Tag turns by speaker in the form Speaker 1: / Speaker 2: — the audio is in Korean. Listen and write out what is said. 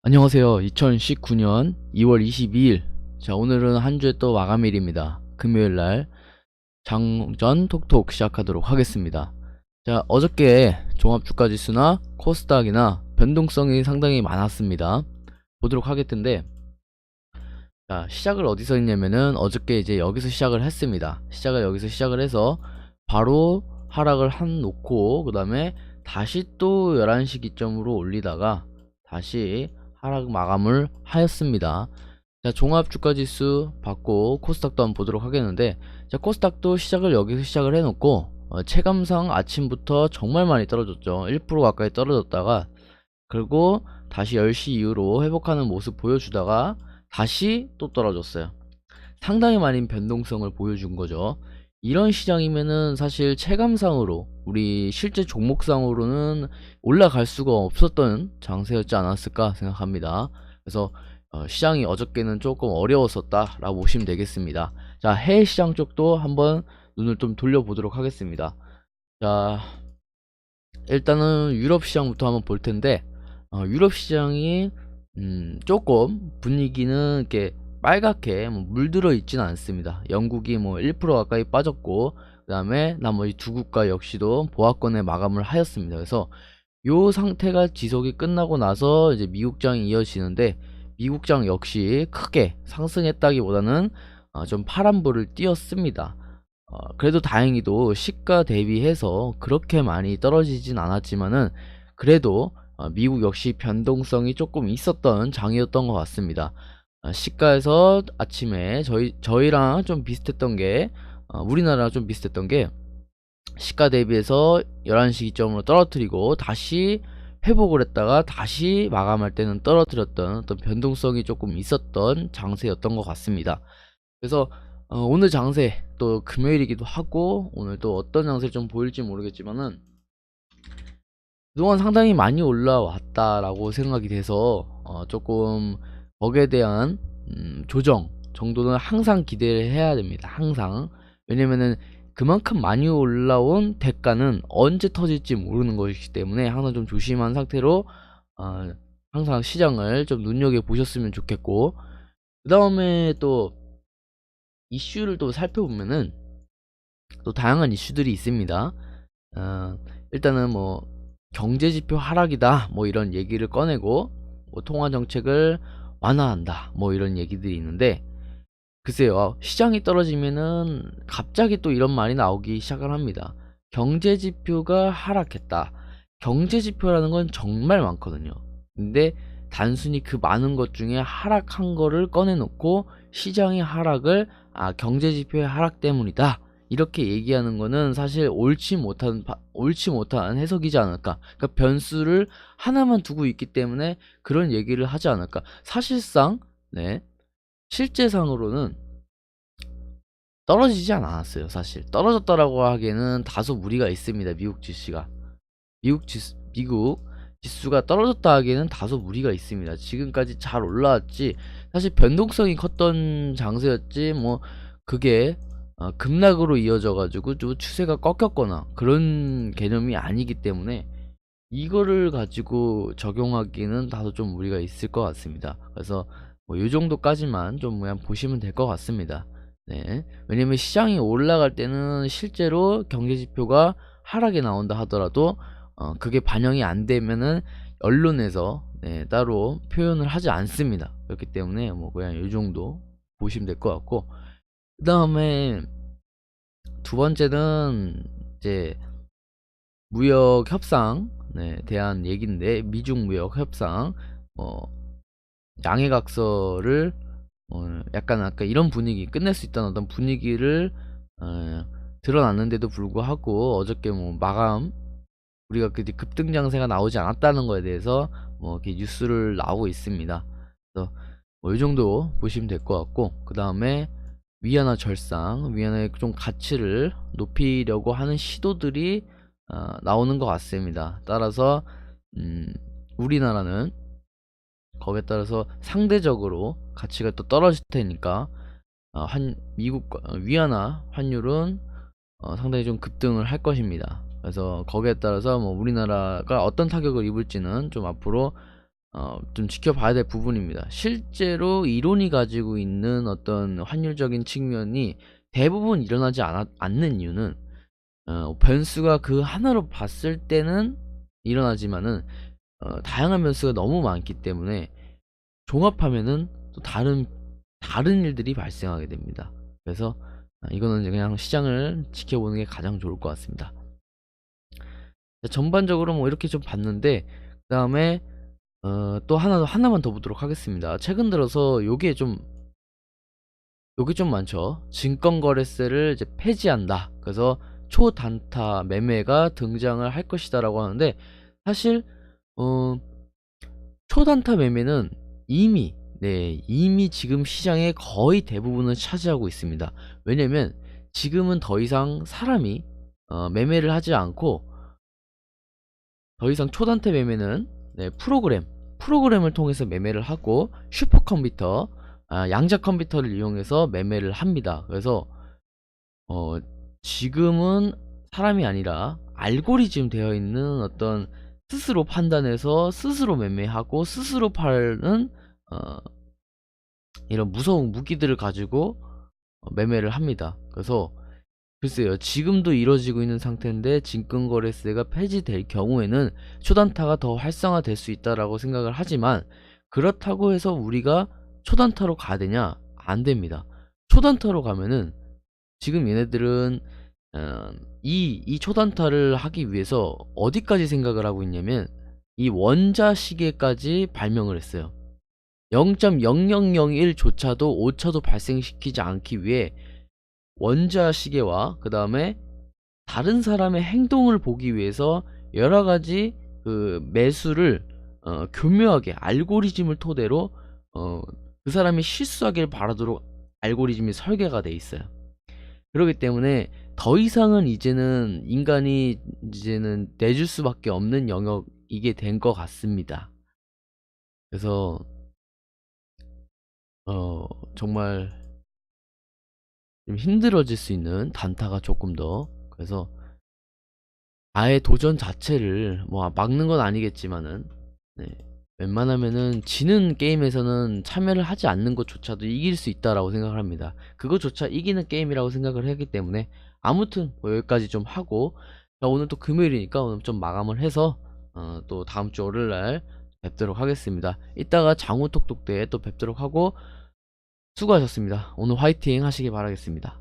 Speaker 1: 안녕하세요. 2019년 2월 22일. 자, 오늘은 한 주의 또 마감일입니다. 금요일날 장전 톡톡 시작하도록 하겠습니다. 자, 어저께 종합주가지수나 코스닥이나 변동성이 상당히 많았습니다. 보도록 하겠는데, 자, 시작을 어디서 했냐면은 어저께 이제 여기서 시작을 했습니다. 여기서 시작을 해서 바로 하락을 한 놓고, 그 다음에 다시 또 11시 기점으로 올리다가 다시 하락 마감을 하였습니다. 자, 종합주가지수 받고 코스닥도 한번 보도록 하겠는데, 자, 코스닥도 시작을 여기서 시작을 해놓고 체감상 아침부터 정말 많이 떨어졌죠. 1% 가까이 떨어졌다가, 그리고 다시 10시 이후로 회복하는 모습 보여주다가 다시 또 떨어졌어요. 상당히 많은 변동성을 보여준 거죠. 이런 시장이면은 사실 체감상으로 우리 실제 종목상으로는 올라갈 수가 없었던 장세였지 않았을까 생각합니다. 그래서 시장이 어저께는 조금 어려웠었다 라고 보시면 되겠습니다. 자, 해외 시장 쪽도 한번 눈을 좀 돌려보도록 하겠습니다. 자, 일단은 유럽 시장부터 한번 볼 텐데, 유럽 시장이 조금 분위기는 이렇게 빨갛게 물들어 있지는 않습니다. 영국이 뭐 1% 가까이 빠졌고, 그 다음에 나머지 두 국가 역시도 보합권에 마감을 하였습니다. 그래서 요 상태가 지속이 끝나고 나서 이제 미국장이 이어지는데, 미국장 역시 크게 상승했다기보다는 좀 파란불을 띄었습니다. 그래도 다행히도 시가 대비해서 그렇게 많이 떨어지진 않았지만은, 그래도 미국 역시 변동성이 조금 있었던 장이었던 것 같습니다. 시가에서 아침에 저희랑 좀 비슷했던 게, 우리나라랑 좀 비슷했던 게, 시가 대비해서 11시 기점으로 떨어뜨리고 다시 회복을 했다가 다시 마감할 때는 떨어뜨렸던 어떤 변동성이 조금 있었던 장세였던 것 같습니다. 그래서 오늘 장세 또 금요일이기도 하고, 오늘 또 어떤 장세 좀 보일지 모르겠지만은 그동안 상당히 많이 올라왔다라고 생각이 돼서 조금 거기에 대한 조정 정도는 항상 기대를 해야 됩니다. 항상. 왜냐면은 그만큼 많이 올라온 대가는 언제 터질지 모르는 것이기 때문에 항상 좀 조심한 상태로 항상 시장을 좀 눈여겨 보셨으면 좋겠고, 그 다음에 또 이슈를 또 살펴보면은 또 다양한 이슈들이 있습니다. 일단은 뭐 경제지표 하락이다 뭐 이런 얘기를 꺼내고, 뭐 통화정책을 완화한다 뭐 이런 얘기들이 있는데, 글쎄요, 시장이 떨어지면은 갑자기 또 이런 말이 나오기 시작을 합니다. 경제지표가 하락했다. 경제지표라는 건 정말 많거든요. 근데 단순히 그 많은 것 중에 하락한 거를 꺼내놓고 시장의 하락을 경제지표의 하락 때문이다 이렇게 얘기하는 거는 사실 옳지 못한 해석이지 않을까. 그러니까 변수를 하나만 두고 있기 때문에 그런 얘기를 하지 않을까. 사실상 네, 실제상으로는 떨어지지 않았어요. 사실 떨어졌다라고 하기에는 다소 무리가 있습니다. 미국 지수가 떨어졌다 하기에는 다소 무리가 있습니다. 지금까지 잘 올라왔지, 사실 변동성이 컸던 장세였지 뭐 그게 급락으로 이어져 가지고 추세가 꺾였거나 그런 개념이 아니기 때문에 이거를 가지고 적용하기는 다소 좀 무리가 있을 것 같습니다. 그래서 뭐 요 정도까지만 좀 그냥 보시면 될 것 같습니다. 네. 왜냐면 시장이 올라갈 때는 실제로 경제지표가 하락이 나온다 하더라도 그게 반영이 안 되면은 언론에서 따로 표현을 하지 않습니다. 그렇기 때문에 뭐 그냥 요 정도 보시면 될 것 같고, 그 다음에 두 번째는 이제 무역 협상에 대한 얘기인데, 미중 무역 협상 양해각서를 약간 아까 이런 분위기, 끝낼 수 있다는 어떤 분위기를 드러났는데도 불구하고 어저께 뭐 마감, 우리가 그 급등장세가 나오지 않았다는 거에 대해서 뭐 이렇게 뉴스를 나오고 있습니다. 그래서 뭐 이 정도 보시면 될 것 같고, 그 다음에 위안화 절상, 위안화의 좀 가치를 높이려고 하는 시도들이 나오는 것 같습니다. 따라서 우리나라는 거기에 따라서 상대적으로 가치가 또 떨어질 테니까 미국 위안화 환율은 상당히 좀 급등을 할 것입니다. 그래서 거기에 따라서 뭐 우리나라가 어떤 타격을 입을지는 좀 앞으로 좀 지켜봐야 될 부분입니다. 실제로 이론이 가지고 있는 어떤 확률적인 측면이 대부분 일어나지 않는 이유는 변수가 그 하나로 봤을 때는 일어나지만은 다양한 변수가 너무 많기 때문에 종합하면은 또 다른 일들이 발생하게 됩니다. 그래서 이거는 이제 그냥 시장을 지켜보는 게 가장 좋을 것 같습니다. 전반적으로 뭐 이렇게 좀 봤는데, 그 다음에 또 하나만 더 보도록 하겠습니다. 최근 들어서 요게 좀 많죠. 증권거래세를 이제 폐지한다. 그래서 초단타 매매가 등장을 할 것이다 라고 하는데, 사실 초단타 매매는 이미 지금 시장의 거의 대부분을 차지하고 있습니다. 왜냐면 지금은 더 이상 사람이 매매를 하지 않고, 더 이상 초단타 매매는 프로그램을 통해서 매매를 하고, 슈퍼컴퓨터, 양자 컴퓨터를 이용해서 매매를 합니다. 그래서 지금은 사람이 아니라 알고리즘 되어 있는 어떤, 스스로 판단해서 스스로 매매하고 스스로 파는 이런 무서운 무기들을 가지고 매매를 합니다. 그래서 글쎄요, 지금도 이루어지고 있는 상태인데 증권거래세가 폐지될 경우에는 초단타가 더 활성화될 수 있다라고 생각을 하지만, 그렇다고 해서 우리가 초단타로 가야 되냐? 안 됩니다. 초단타로 가면은 지금 얘네들은 이 초단타를 하기 위해서 어디까지 생각을 하고 있냐면, 이 원자 시계까지 발명을 했어요. 0.0001조차도 오차도 발생시키지 않기 위해 원자 시계와 그 다음에 다른 사람의 행동을 보기 위해서 여러가지 그 매수를 교묘하게 알고리즘을 토대로 그 사람이 실수하길 바라도록 알고리즘이 설계가 돼 있어요. 그렇기 때문에 더 이상은 이제는 인간이 내줄 수밖에 없는 영역이게 된 것 같습니다. 그래서 정말 좀 힘들어질 수 있는 단타가 조금 더, 그래서 아예 도전 자체를 뭐 막는 건 아니겠지만은, 네, 웬만하면은 지는 게임에서는 참여를 하지 않는 것조차도 이길 수 있다라고 생각을 합니다. 그것조차 이기는 게임이라고 생각을 하기 때문에, 아무튼 뭐 여기까지 좀 하고, 자, 오늘 또 금요일이니까 오늘 좀 마감을 해서 또 다음주 월요일날 뵙도록 하겠습니다. 이따가 장우톡톡 때 또 뵙도록 하고, 수고하셨습니다. 오늘 화이팅 하시기 바라겠습니다.